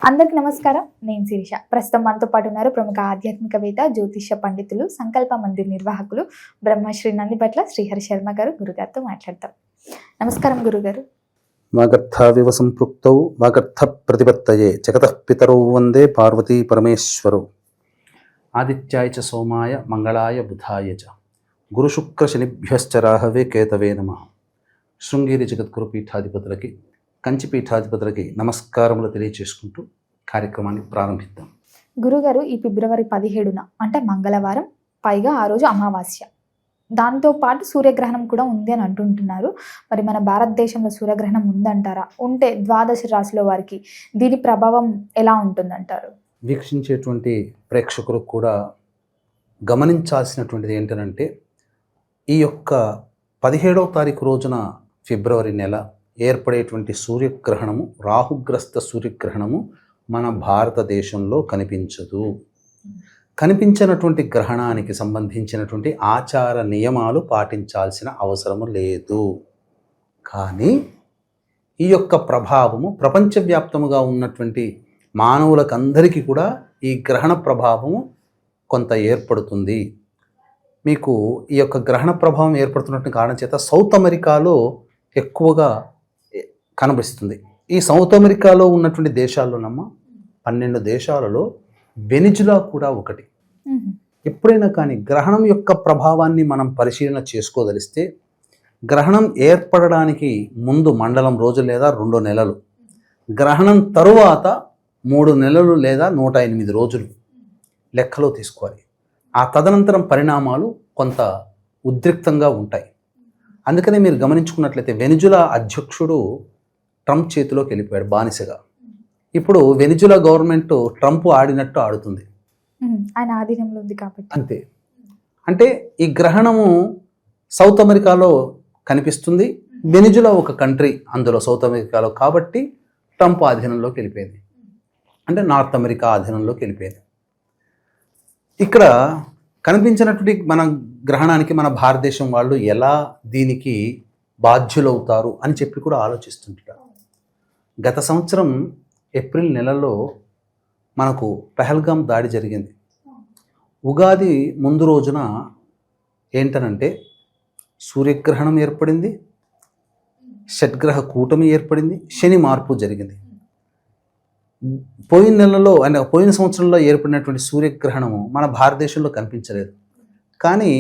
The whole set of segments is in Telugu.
అందరికి నమస్కారం. నేను శిరీష. ప్రస్తుతం మనతో పాటు ఉన్నారు ప్రముఖ ఆధ్యాత్మికవేత్త, జ్యోతిష్య పండితులు, సంకల్ప మందిర్ నిర్వాహకులు బ్రహ్మశ్రీ నందిబట్ల శ్రీహరి శర్మ గారు. గురుగారితో మాట్లాడతాం. నమస్కారం గురుగారు. వాగర్థావివ సంపృక్తౌ వాగర్థ ప్రతిపత్తయే జగతః పితరౌ వందే పార్వతీ పరమేశ్వరౌ. ఆదిత్యాయ చ సోమాయ మంగళాయ బుధాయ చ గురుశుక్ర శనిభ్యశ్చ రాహవే కేతవే నమః. శృంగేరి జగద్గురు పీఠాధిపతులకి, కంచి పీఠాధిపతులకి నమస్కారములు తెలియచేసుకుంటూ కార్యక్రమాన్ని ప్రారంభిద్దాం. గురుగారు, ఈ ఫిబ్రవరి 17న అంటే మంగళవారం, పైగా ఆ రోజు అమావాస్య, దాంతో పాటు సూర్యగ్రహణం కూడా ఉంది అని అంటుంటున్నారు. మరి మన భారతదేశంలో సూర్యగ్రహణం ఉందంటారా? ఉంటే ద్వాదశ రాశిలో వారికి దీని ప్రభావం ఎలా ఉంటుందంటారు? వీక్షించేటువంటి ప్రేక్షకులకు కూడా గమనించాల్సినటువంటిది ఏంటంటే, ఈ యొక్క 17వ తారీఖు రోజున ఫిబ్రవరి నెల ఏర్పడేటువంటి సూర్యగ్రహణము, రాహుగ్రస్త సూర్యగ్రహణము మన భారతదేశంలో కనిపించదు. కనిపించినటువంటి గ్రహణానికి సంబంధించినటువంటి ఆచార నియమాలు పాటించాల్సిన అవసరము లేదు. కానీ ఈ యొక్క ప్రభావము ప్రపంచవ్యాప్తముగా ఉన్నటువంటి మానవులకందరికీ కూడా ఈ గ్రహణ ప్రభావము కొంత ఏర్పడుతుంది. మీకు ఈ యొక్క గ్రహణ ప్రభావం ఏర్పడుతున్నటువంటి కారణం చేత సౌత్ అమెరికాలో ఎక్కువగా కనిపిస్తుంది. ఈ సౌత్ అమెరికాలో ఉన్నటువంటి దేశాల్లోనమ్మ 12 దేశాలలో వెనిజులా కూడా ఒకటి. ఎప్పుడైనా కానీ గ్రహణం యొక్క ప్రభావాన్ని మనం పరిశీలన చేసుకోదలిస్తే, గ్రహణం ఏర్పడడానికి ముందు మండలం రోజులు లేదా 2 నెలలు, గ్రహణం తరువాత 3 నెలలు లేదా 108 రోజులు లెక్కలో తీసుకోవాలి. ఆ తదనంతరం పరిణామాలు కొంత ఉద్రిక్తంగా ఉంటాయి. అందుకనే మీరు గమనించుకున్నట్లయితే వెనిజులా అధ్యక్షుడు ట్రంప్ చేతిలోకి వెళ్ళిపోయాడు బానిసగా. ఇప్పుడు వెనిజులా గవర్నమెంట్ ట్రంప్ ఆడినట్టు ఆడుతుంది, ఆయన ఆధీనంలో ఉంది కాబట్టి. అంతే. అంటే ఈ గ్రహణము సౌత్ అమెరికాలో కనిపిస్తుంది, వెనిజులా ఒక కంట్రీ అందులో సౌత్ అమెరికాలో, కాబట్టి ట్రంప్ ఆధీనంలోకి వెళ్ళిపోయింది, అంటే నార్త్ అమెరికా ఆధీనంలోకి వెళ్ళిపోయింది. ఇక్కడ కనిపించినటువంటి మన గ్రహణానికి మన భారతదేశం వాళ్ళు ఎలా దీనికి బాధ్యులవుతారు అని చెప్పి కూడా ఆలోచిస్తుంటారు. గత సంవత్సరం ఏప్రిల్ నెలలో మనకు పెహల్గాం దాడి జరిగింది. ఉగాది ముందు రోజున ఏంటనంటే సూర్యగ్రహణం ఏర్పడింది, షడ్గ్రహ కూటమి ఏర్పడింది, శని మార్పు జరిగింది. పోయిన నెలలో అంటే పోయిన సంవత్సరంలో ఏర్పడినటువంటి సూర్యగ్రహణము మన భారతదేశంలో కనిపించలేదు. కానీ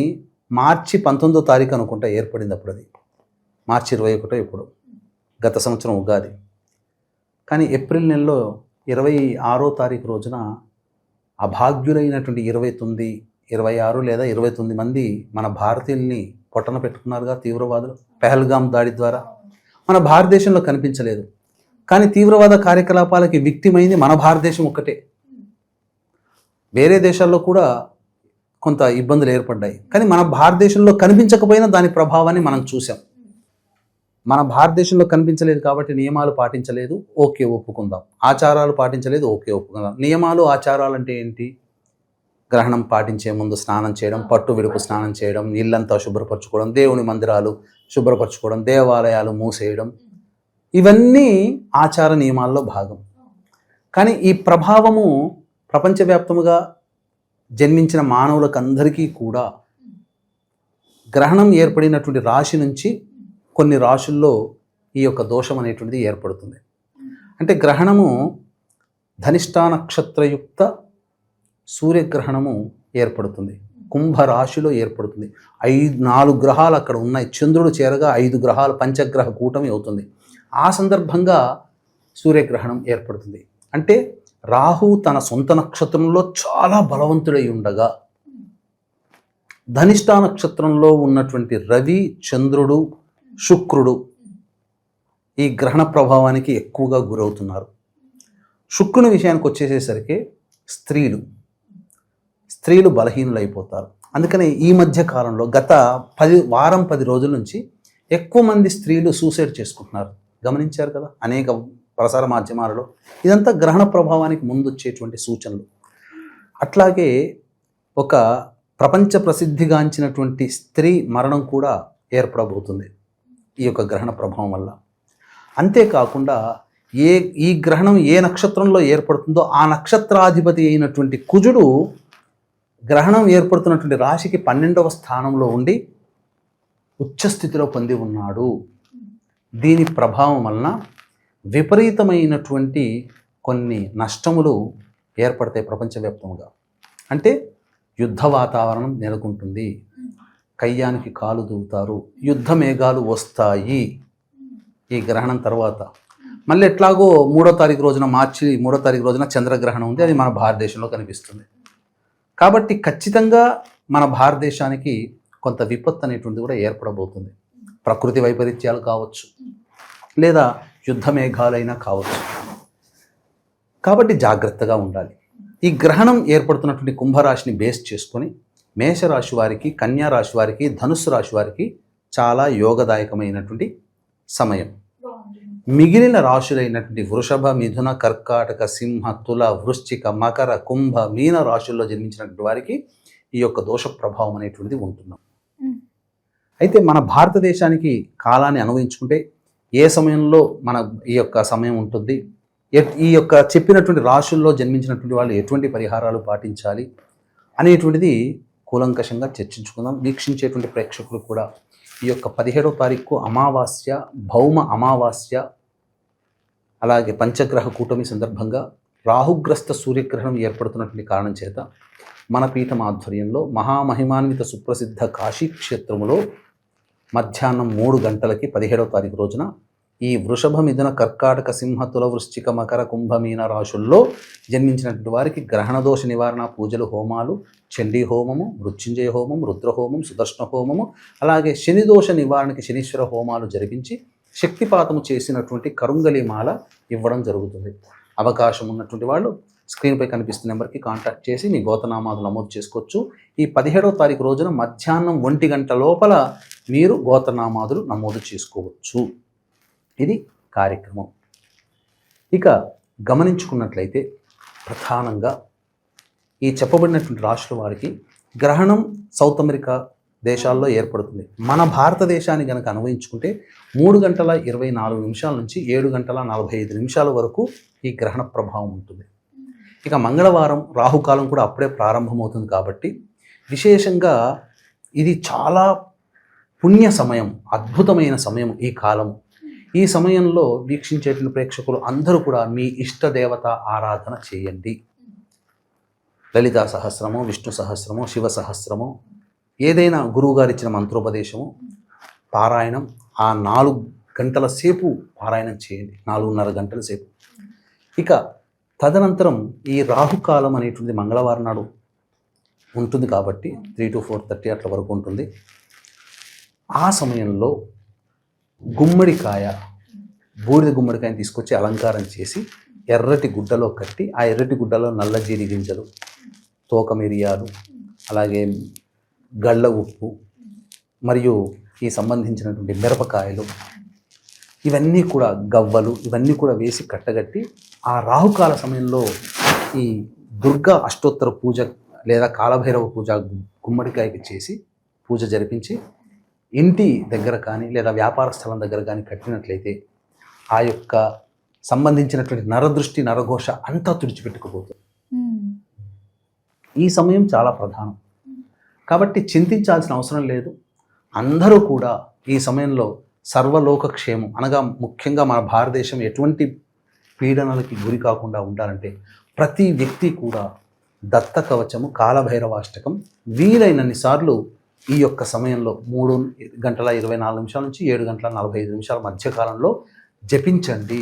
మార్చి 19వ తారీఖు అనుకుంటా ఏర్పడింది. అప్పుడు అది మార్చి 21 ఇప్పుడు గత సంవత్సరం ఉగాది. కానీ ఏప్రిల్ నెలలో 26వ తారీఖు రోజున అభాగ్యులైనటువంటి 29, 26 లేదా 29 మంది మన భారతీయుల్ని పొట్టన పెట్టుకున్నారుగా తీవ్రవాదులు పెహల్గాం దాడి ద్వారా. మన భారతదేశంలో కనిపించలేదు, కానీ తీవ్రవాద కార్యకలాపాలకి విక్టిమ్ అయింది మన భారతదేశం ఒక్కటే. వేరే దేశాల్లో కూడా కొంత ఇబ్బందులు ఏర్పడ్డాయి, కానీ మన భారతదేశంలో కనిపించకపోయినా దాని ప్రభావాన్ని మనం చూసాం. మన భారతదేశంలో కనిపించలేదు కాబట్టి నియమాలు పాటించలేదు, ఓకే ఒప్పుకుందాం. ఆచారాలు పాటించలేదు, ఓకే ఒప్పుకుందాం. నియమాలు ఆచారాలు అంటే ఏంటి? గ్రహణం పాటించే ముందు స్నానం చేయడం, పట్టు విడుపు స్నానం చేయడం, ఇల్లంతా శుభ్రపరచుకోవడం, దేవుని మందిరాలు శుభ్రపరచుకోవడం, దేవాలయాలు మూసేయడం, ఇవన్నీ ఆచార నియమాల్లో భాగం. కానీ ఈ ప్రభావము ప్రపంచవ్యాప్తముగా జన్మించిన మానవులకందరికీ కూడా గ్రహణం ఏర్పడినటువంటి రాశి నుంచి కొన్ని రాశుల్లో ఈ యొక్క దోషం అనేటువంటిది ఏర్పడుతుంది. అంటే గ్రహణము ధనిష్టా నక్షత్రయుక్త సూర్యగ్రహణము ఏర్పడుతుంది, కుంభరాశిలో ఏర్పడుతుంది. 4 గ్రహాలు అక్కడ ఉన్నాయి, చంద్రుడు చేరగా 5 గ్రహాలు పంచగ్రహ కూటమి అవుతుంది. ఆ సందర్భంగా సూర్యగ్రహణం ఏర్పడుతుంది. అంటే రాహు తన సొంత నక్షత్రంలో చాలా బలవంతుడై ఉండగా, ధనిష్టా నక్షత్రంలో ఉన్నటువంటి రవి, చంద్రుడు, శుక్రుడు ఈ గ్రహణ ప్రభావానికి ఎక్కువగా గురవుతున్నారు. శుక్రుని విషయానికి వచ్చేసేసరికి స్త్రీలు బలహీనులైపోతారు. అందుకని ఈ మధ్య కాలంలో గత 10 రోజుల నుంచి ఎక్కువ మంది స్త్రీలు సూసైడ్ చేసుకుంటున్నారు. గమనించారు కదా అనేక ప్రసార మాధ్యమాలలో. ఇదంతా గ్రహణ ప్రభావానికి ముందు వచ్చేటువంటి సూచనలు. అట్లాగే ఒక ప్రపంచ ప్రసిద్ధిగాంచినటువంటి స్త్రీ మరణం కూడా ఏర్పడబోతుంది ఈ యొక్క గ్రహణ ప్రభావం వల్ల. అంతేకాకుండా ఈ గ్రహణం ఏ నక్షత్రంలో ఏర్పడుతుందో ఆ నక్షత్రాధిపతి అయినటువంటి కుజుడు గ్రహణం ఏర్పడుతున్నటువంటి రాశికి 12వ స్థానంలో ఉండి ఉచ్చస్థితిలో పొంది ఉన్నాడు. దీని ప్రభావం వలన విపరీతమైనటువంటి కొన్ని నష్టములు ఏర్పడతాయి ప్రపంచవ్యాప్తంగా. అంటే యుద్ధ వాతావరణం నెలకొంటుంది, కయ్యానికి కాలు దూవుతారు, యుద్ధ మేఘాలు వస్తాయి ఈ గ్రహణం తర్వాత. మళ్ళీ ఎట్లాగో 3వ తారీఖు రోజున మార్చి 3వ తారీఖు రోజున చంద్రగ్రహణం ఉంది, అది మన భారతదేశంలో కనిపిస్తుంది. కాబట్టి ఖచ్చితంగా మన భారతదేశానికి కొంత విపత్తు అనేటువంటిది కూడా ఏర్పడబోతుంది. ప్రకృతి వైపరీత్యాలు కావచ్చు, లేదా యుద్ధ మేఘాలైనా కావచ్చు. కాబట్టి జాగ్రత్తగా ఉండాలి. ఈ గ్రహణం ఏర్పడుతున్నటువంటి కుంభరాశిని బేస్ చేసుకొని మేషరాశి వారికి, కన్యా రాశి వారికి, ధనుస్సు రాశి వారికి చాలా యోగదాయకమైనటువంటి సమయం. మిగిలిన రాశులైనటువంటి వృషభ, మిథున, కర్కాటక, సింహ, తుల, వృశ్చిక, మకర, కుంభ, మీన రాశుల్లో జన్మించినటువంటి వారికి ఈ యొక్క దోష ప్రభావం అనేటువంటిది ఉంటుంది. అయితే మన భారతదేశానికి కాలాన్ని అనుభవించుకుంటే ఏ సమయంలో మన ఈ యొక్క సమయం ఉంటుంది, ఈ యొక్క చెప్పినటువంటి రాశుల్లో జన్మించినటువంటి వాళ్ళు ఎటువంటి పరిహారాలు పాటించాలి అనేటువంటిది కూలంకషంగా చర్చించుకుందాం. వీక్షించేటువంటి ప్రేక్షకులు కూడా ఈ యొక్క 17వ తారీఖు అమావాస్య, భౌమ అమావాస్య, అలాగే పంచగ్రహ కూటమి సందర్భంగా రాహుగ్రస్త సూర్యగ్రహణం ఏర్పడుతున్నటువంటి కారణం చేత మన పీఠం ఆధ్వర్యంలో మహామహిమాన్విత సుప్రసిద్ధ కాశీ క్షేత్రములో మధ్యాహ్నం 3 గంటలకి 17వ తారీఖు రోజున ఈ వృషభ, మిథున, కర్కాటక, సింహ, తుల, వృశ్చిక, మకర, కుంభ, మీన రాశుల్లో జన్మించినటువంటి వారికి గ్రహణదోష నివారణ పూజలు, హోమాలు, చండీ హోమము, మృత్యుంజయ హోమం, రుద్రహోమం, సుదర్శన హోమము, అలాగే శనిదోష నివారణకి శనీశ్వర హోమాలు జరిపించి శక్తిపాతము చేసినటువంటి కరుంగలి మాల ఇవ్వడం జరుగుతుంది. అవకాశం ఉన్నటువంటి వాళ్ళు స్క్రీన్పై కనిపిస్తున్న నెంబర్కి కాంటాక్ట్ చేసి మీ గోతనామాలు నమోదు చేసుకోవచ్చు. ఈ 17వ తారీఖు రోజున మధ్యాహ్నం 1 గంట లోపల మీరు గోతనామాదులు నమోదు చేసుకోవచ్చు. ఇది కార్యక్రమం. ఇక గమనించుకున్నట్లయితే ప్రధానంగా ఈ చెప్పబడినటువంటి రాష్ట్రాల వారికి గ్రహణం సౌత్ అమెరికా దేశాల్లో ఏర్పడుతుంది. మన భారతదేశాన్ని కనుక అన్వయించుకుంటే 3 గంటల 24 నిమిషాల నుంచి 7 గంటల 45 నిమిషాల వరకు ఈ గ్రహణ ప్రభావం ఉంటుంది. ఇక మంగళవారం రాహుకాలం కూడా అప్పుడే ప్రారంభమవుతుంది. కాబట్టి విశేషంగా ఇది చాలా పుణ్య సమయం, అద్భుతమైన సమయం ఈ కాలం. ఈ సమయంలో వీక్షించేటువంటి ప్రేక్షకులు అందరూ కూడా మీ ఇష్ట దేవత ఆరాధన చేయండి. లలితా సహస్రము, విష్ణు సహస్రము, శివ సహస్రము, ఏదైనా గురువుగారు ఇచ్చిన మంత్రోపదేశము, పారాయణం ఆ 4 గంటల సేపు పారాయణం చేయండి, 4:30 గంటల సేపు. ఇక తదనంతరం ఈ రాహుకాలం అనేటువంటి మంగళవారం నాడు ఉంటుంది కాబట్టి 3 to 4:30 అట్ల వరకు ఉంటుంది. ఆ సమయంలో గుమ్మడికాయ, బూడిద గుమ్మడికాయని తీసుకొచ్చి అలంకారం చేసి ఎర్రటి గుడ్డలో కట్టి, ఆ ఎర్రటి గుడ్డలో నల్ల జీడి గింజలు, తోక మిరియాలు, అలాగే గళ్ళ ఉప్పు మరియు ఈ సంబంధించినటువంటి మిరపకాయలు, ఇవన్నీ కూడా గవ్వలు, ఇవన్నీ కూడా వేసి కట్టగట్టి ఆ రాహుకాల సమయంలో ఈ దుర్గా అష్టోత్తర పూజ లేదా కాలభైరవ పూజ గుమ్మడికాయకి చేసి పూజ జరిపించి ఇంటి దగ్గర కానీ లేదా వ్యాపార స్థలం దగ్గర కానీ కట్టినట్లయితే ఆ యొక్క సంబంధించినటువంటి నరదృష్టి, నరఘోష అంతా తుడిచిపెట్టుకుపోతుంది. ఈ సమయం చాలా ప్రధానం కాబట్టి చింతించాల్సిన అవసరం లేదు. అందరూ కూడా ఈ సమయంలో సర్వలోక క్షేమం అనగా ముఖ్యంగా మన భారతదేశం ఎటువంటి పీడనలకి గురి కాకుండా ఉండాలంటే ప్రతి వ్యక్తి కూడా దత్త కవచము, కాలభైరవాష్టకం వీలైనన్ని సార్లు ఈ యొక్క సమయంలో 3 గంటల 24 నిమిషాల నుంచి 7 గంటల 45 నిమిషాల మధ్యకాలంలో జపించండి.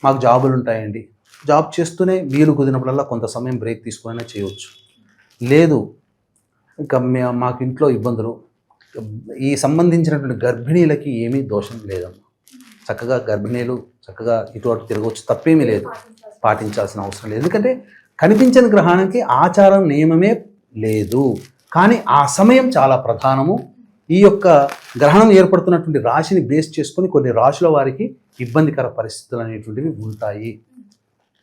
మాకు జాబులు ఉంటాయండి, జాబ్ చేస్తూనే వీలు కుదిరినప్పుడల్లా కొంత సమయం బ్రేక్ తీసుకునే చేయవచ్చు. లేదు ఇంకా మాకు ఇంట్లో ఇబ్బందులు, ఈ సంబంధించినటువంటి గర్భిణీలకి ఏమీ దోషం లేదమ్మా. చక్కగా గర్భిణీలు చక్కగా ఇటు అటు తిరగవచ్చు, తప్పేమీ లేదు, పాటించాల్సిన అవసరం లేదు. ఎందుకంటే కనిపించని గ్రహానికి ఆచారం నియమమే లేదు. కానీ ఆ సమయం చాలా ప్రధానము. ఈ యొక్క గ్రహణం ఏర్పడుతున్నటువంటి రాశిని బేస్ చేసుకొని కొన్ని రాశుల వారికి ఇబ్బందికర పరిస్థితులు అనేటువంటివి ఉంటాయి.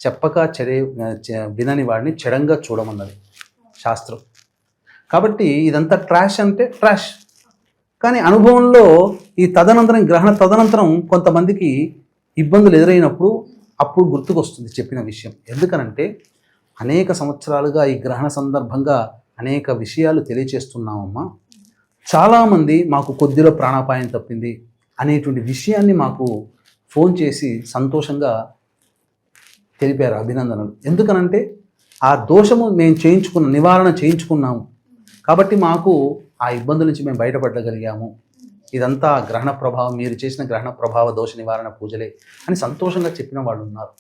చెప్పక వినని వాడిని చెడంగా చూడమన్నది శాస్త్రం. కాబట్టి ఇదంతా ట్రాష్ అంటే ట్రాష్. కానీ అనుభవంలో ఈ తదనంతరం గ్రహణ తదనంతరం కొంతమందికి ఇబ్బందులు ఎదురైనప్పుడు అప్పుడు గుర్తుకొస్తుంది చెప్పిన విషయం. ఎందుకనంటే అనేక సంవత్సరాలుగా ఈ గ్రహణ సందర్భంగా అనేక విషయాలు తెలియచేస్తున్నామమ్మా. చాలామంది మాకు కొద్దిలో ప్రాణాపాయం తప్పింది అనేటువంటి విషయాన్ని మాకు ఫోన్ చేసి సంతోషంగా తెలిపారు, అభినందనలు. ఎందుకనంటే ఆ దోషము మేము నివారణ చేయించుకున్నాము కాబట్టి మాకు ఆ ఇబ్బందుల నుంచి మేము బయటపడగలిగాము. ఇదంతా గ్రహణ ప్రభావం, మీరు చేసిన గ్రహణ ప్రభావ దోష నివారణ పూజలే అని సంతోషంగా చెప్పిన వాళ్ళు ఉన్నారు.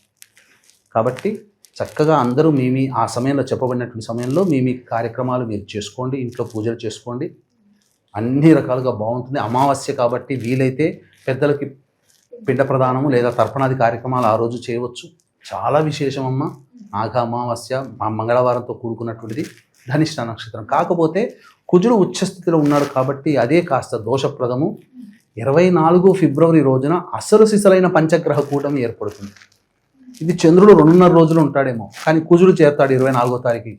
కాబట్టి చక్కగా అందరూ మీ ఆ సమయంలో చెప్పబడినటువంటి సమయంలో మీ కార్యక్రమాలు మీరు చేసుకోండి, ఇంట్లో పూజలు చేసుకోండి, అన్ని రకాలుగా బాగుంటుంది. అమావాస్య కాబట్టి వీలైతే పెద్దలకి పిండ ప్రదానము లేదా తర్పణాది కార్యక్రమాలు ఆ రోజు చేయవచ్చు. చాలా విశేషమమ్మ. నాగ అమావాస్య మంగళవారంతో కూడుకున్నటువంటిది, ధనిష్ట నక్షత్రం. కాకపోతే కుజుడు ఉచ్చస్థితిలో ఉన్నాడు కాబట్టి అదే కాస్త దోషప్రదము. 24 ఫిబ్రవరి రోజున అసలు సిసలైన పంచగ్రహ కూటమి ఏర్పడుతుంది. ఇది చంద్రుడు 2.5 రోజులు ఉంటాడేమో, కానీ కుజుడు చేరుతాడు 24వ తారీఖు.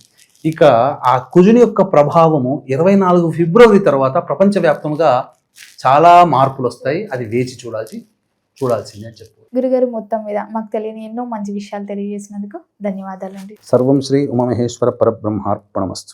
ఇక ఆ కుజుని యొక్క ప్రభావము 24 ఫిబ్రవరి తర్వాత ప్రపంచవ్యాప్తంగా చాలా మార్పులు వస్తాయి. అది వేచి చూడాల్సిందే అని చెప్పు. గురుగారు, మొత్తం మీద మాకు తెలియని ఎన్నో మంచి విషయాలు తెలియజేసినందుకు ధన్యవాదాలండి. సర్వం శ్రీ ఉమామహేశ్వర పరబ్రహ్మార్పణమస్తు.